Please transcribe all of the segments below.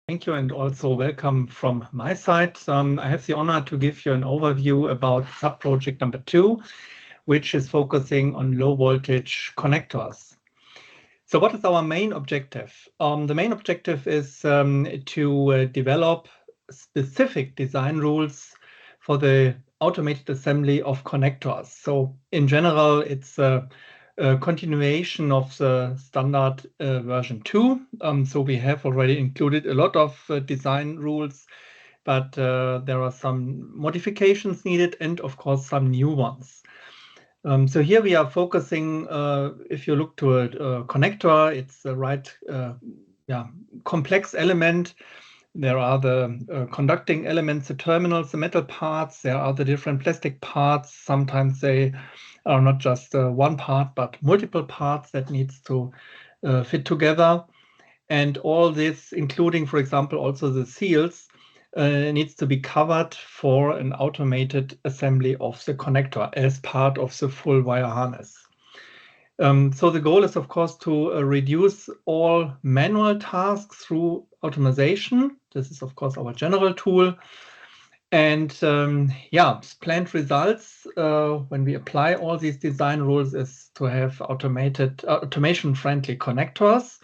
Thank you, and also welcome from my side. I have the honor to give you an overview about sub-project number 2, which is focusing on low voltage connectors. So what is our main objective? The main objective is to develop specific design rules for the automated assembly of connectors. So in general, it's a continuation of the standard version 2. So we have already included a lot of design rules, but there are some modifications needed and of course some new ones. So here we are focusing, if you look to a connector, it's the right complex element. There are the conducting elements, the terminals, the metal parts. There are the different plastic parts. Sometimes they are not just one part, but multiple parts that needs to fit together. And all this, including, for example, also the seals, needs to be covered for an automated assembly of the connector as part of the full wire harness. So the goal is, of course, to reduce all manual tasks through automation. This is, of course, our general tool. And planned results when we apply all these design rules is to have automation-friendly connectors.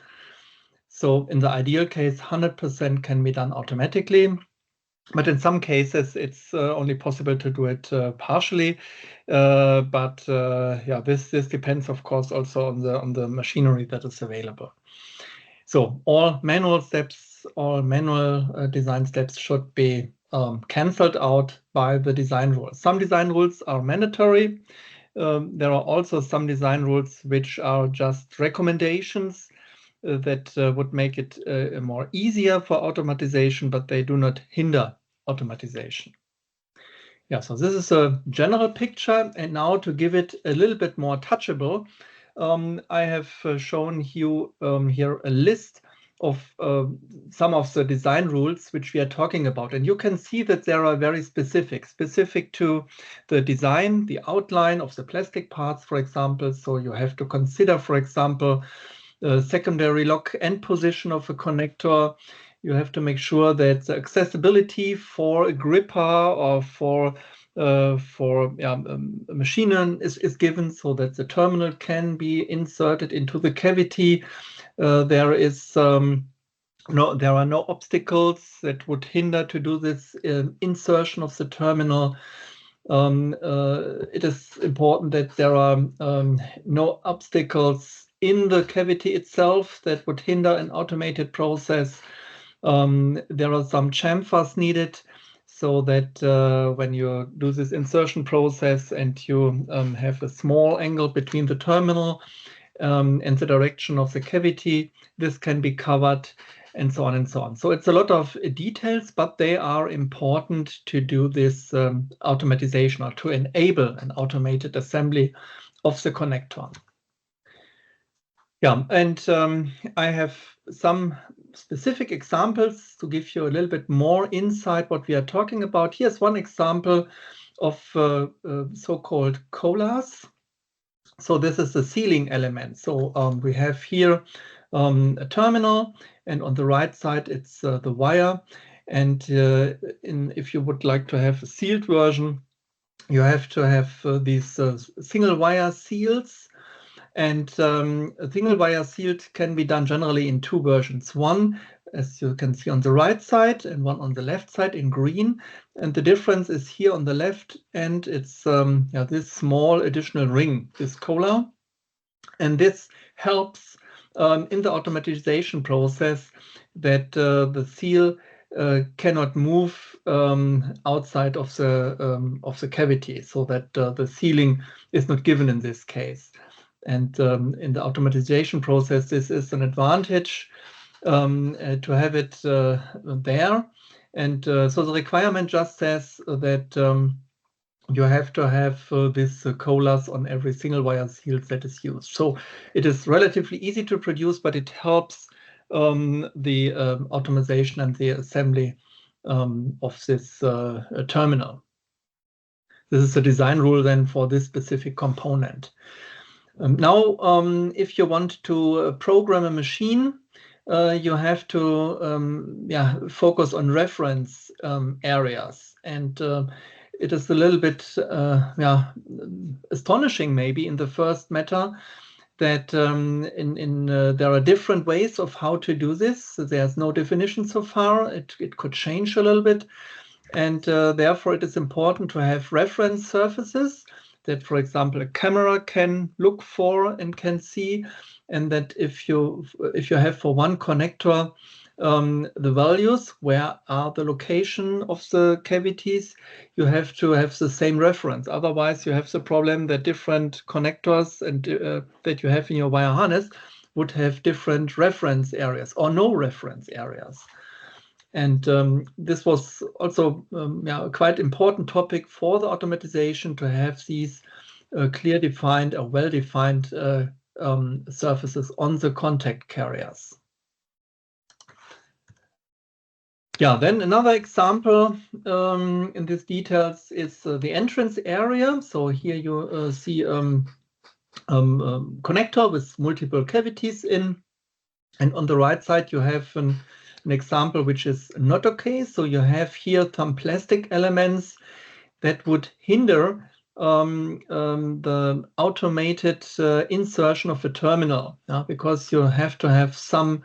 So in the ideal case, 100% can be done automatically. But in some cases, it's only possible to do it partially. This depends, of course, also on the machinery that is available. So all manual steps, all manual design steps should be cancelled out by the design rules. Some design rules are mandatory. There are also some design rules which are just recommendations that would make it more easier for automatization, but they do not hinder automatization. Yeah, so this is a general picture, and now to give it a little bit more touchable, I have shown you here a list of some of the design rules which we are talking about, and you can see that they are very specific to the design, the outline of the plastic parts, for example. So you have to consider, for example, secondary lock end position of a connector. You have to make sure that the accessibility for a gripper or for a machine is given so that the terminal can be inserted into the cavity. There are no obstacles that would hinder to do this insertion of the terminal. It is important that there are no obstacles in the cavity itself that would hinder an automated process. There are some chamfers needed so that when you do this insertion process and you have a small angle between the terminal and the direction of the cavity, this can be covered, and so on and so on. So it's a lot of details, but they are important to do this automatization or to enable an automated assembly of the connector. Yeah, and I have some specific examples to give you a little bit more insight what we are talking about. Here's one example of so-called collars. So this is the sealing element. So we have here a terminal, and on the right side it's the wire. And if you would like to have a sealed version, you have to have these single wire seals. And a single wire sealed can be done generally in two versions. One, as you can see on the right side, and one on the left side in green. And the difference is here on the left end, it's this small additional ring, this collar. And this helps in the automatization process that the seal cannot move outside of the cavity, so that the sealing is not given in this case. And in the automatization process, this is an advantage to have it there. And so the requirement just says that you have to have these collars on every single wire seal that is used. So it is relatively easy to produce, but it helps the automation and the assembly of this terminal. This is a design rule then for this specific component. Now, if you want to program a machine, you have to focus on reference areas, and it is a little bit astonishing maybe in the first matter that there are different ways of how to do this. There's no definition so far. It could change a little bit, and therefore it is important to have reference surfaces that, for example, a camera can look for and can see, and that if you have for one connector the values, where are the location of the cavities, you have to have the same reference. Otherwise, you have the problem that different connectors and that you have in your wire harness would have different reference areas or no reference areas. And this was also a quite important topic for the automatization, to have these clear defined or well-defined surfaces on the contact carriers. Yeah, then another example in these details is the entrance area. So here you see connector with multiple cavities in, and on the right side you have an example which is not okay. So you have here some plastic elements that would hinder the automated insertion of a terminal, because you have to have some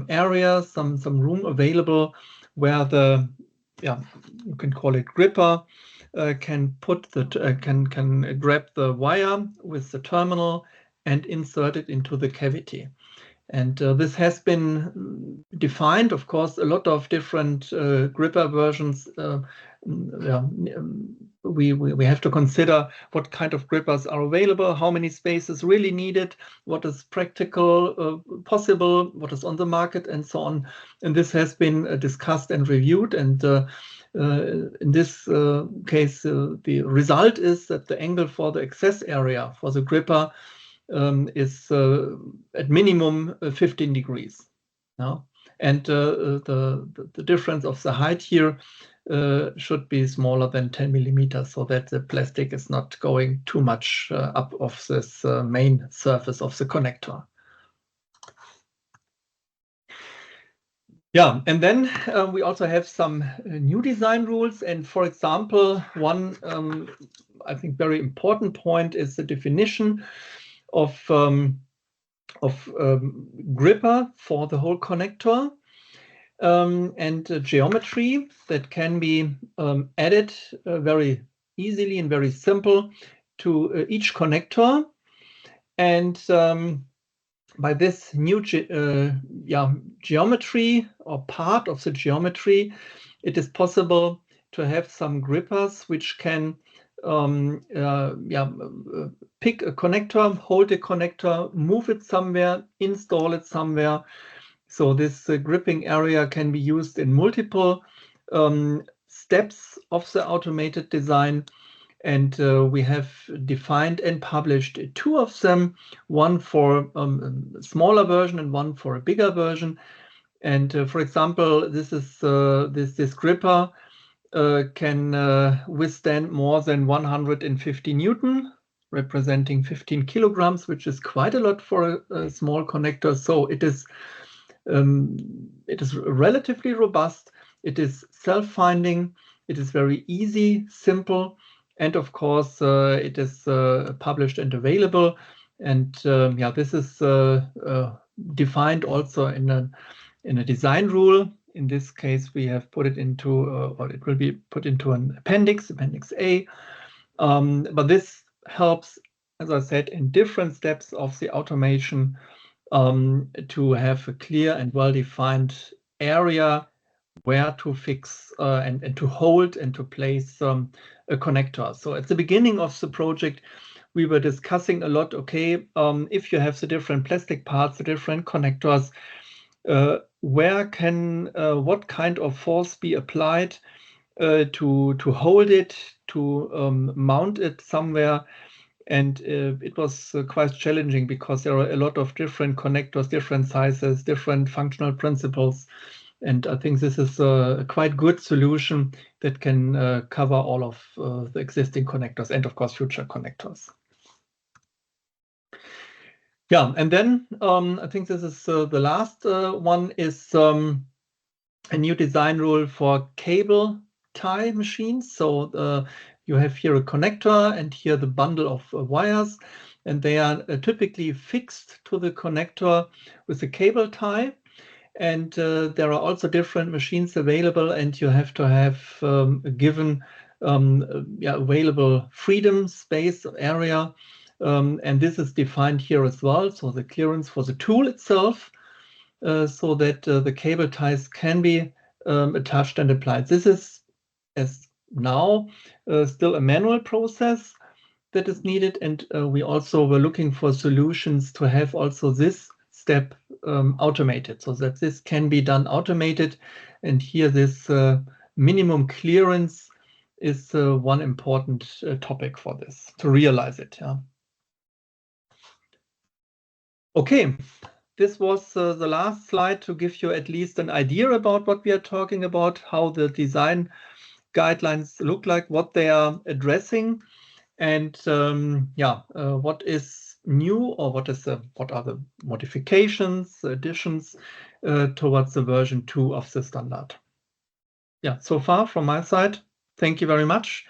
area, some room available where the you can call it gripper can put the can grab the wire with the terminal and insert it into the cavity. And this has been defined, of course, a lot of different gripper versions. We have to consider what kind of grippers are available, how many spaces really needed, what is practical, possible, what is on the market, and so on. And this has been discussed and reviewed. And in this case, the result is that the angle for the access area for the gripper is at minimum 15 degrees. Now, and the difference of the height here should be smaller than 10 millimeters, so that the plastic is not going too much up of this main surface of the connector. Yeah, and then we also have some new design rules. And for example, one I think very important point is the definition of gripper for the whole connector, and geometry that can be added very easily and very simple to each connector. And by this new geometry, or part of the geometry, it is possible to have some grippers which can pick a connector, hold a connector, move it somewhere, install it somewhere. So this gripping area can be used in multiple steps of the automated design. And we have defined and published two of them, one for a smaller version and one for a bigger version. And for example, this is this gripper can withstand more than 150 Newton, representing 15 kilograms, which is quite a lot for a small connector. So it is relatively robust. It is self-finding. It is very easy, simple. And of course, it is published and available. And this is defined also in a design rule. In this case, we have put it into, or it will be put into an appendix A. But this helps, as I said, in different steps of the automation to have a clear and well-defined area where to fix and to hold and to place a connector. So at the beginning of the project, we were discussing a lot, okay, if you have the different plastic parts, the different connectors, where can what kind of force be applied to hold it, to mount it somewhere. And it was quite challenging because there are a lot of different connectors, different sizes, different functional principles. And I think this is a quite good solution that can cover all of the existing connectors and, of course, future connectors. Yeah, and then I think this is the last one is a new design rule for cable tie machines. So you have here a connector and here the bundle of wires, and they are typically fixed to the connector with a cable tie. And there are also different machines available, and you have to have a given available freedom space area. And this is defined here as well. So the clearance for the tool itself, so that the cable ties can be attached and applied. This is, as now, still a manual process that is needed, and we also were looking for solutions to have also this step automated, so that this can be done automated. And here this minimum clearance is one important topic for this, to realize it. Yeah. Okay, this was the last slide to give you at least an idea about what we are talking about, how the design guidelines look like, what they are addressing, and what is new, or what are the modifications, additions towards the version 2 of the standard. Yeah, so far from my side, thank you very much.